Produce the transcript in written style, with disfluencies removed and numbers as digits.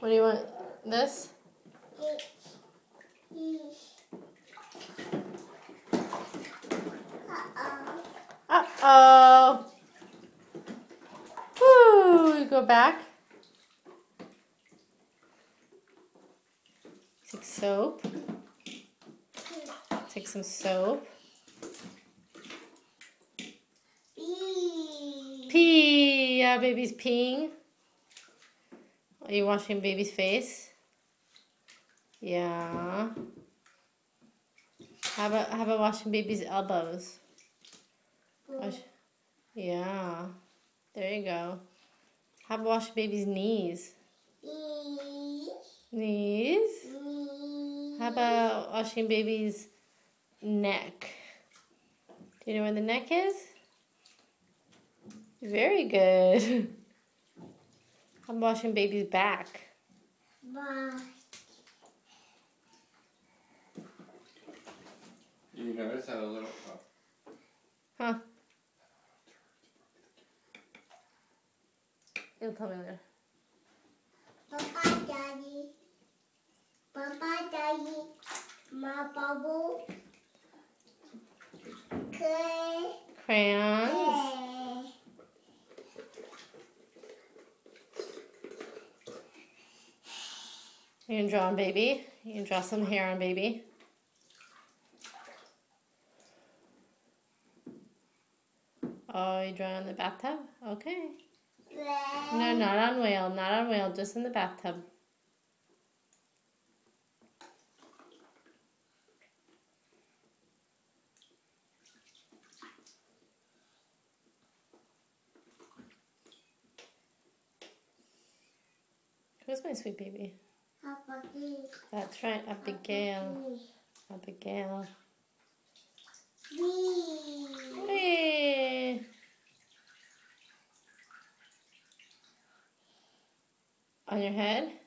What do you want? This? Uh-oh. Woo, you go back. Take soap. Take some soap. Pee. Yeah, baby's peeing. Are you washing baby's face? Yeah. How about washing baby's elbows? Yeah. There you go. How about washing baby's knees? Knees? How about washing baby's neck? Do you know where the neck is? Very good. How about washing baby's back? You notice that a little... Huh? You'll tell me later. Papa, Daddy. Papa, Daddy. My bubble. Crayons. You can draw on baby. You can draw some hair on baby. Oh, you draw on the bathtub? Okay. No, not on whale. Not on whale. Just in the bathtub. Who's my sweet baby? That's right, Abigail. Abigail. Hey. On your head?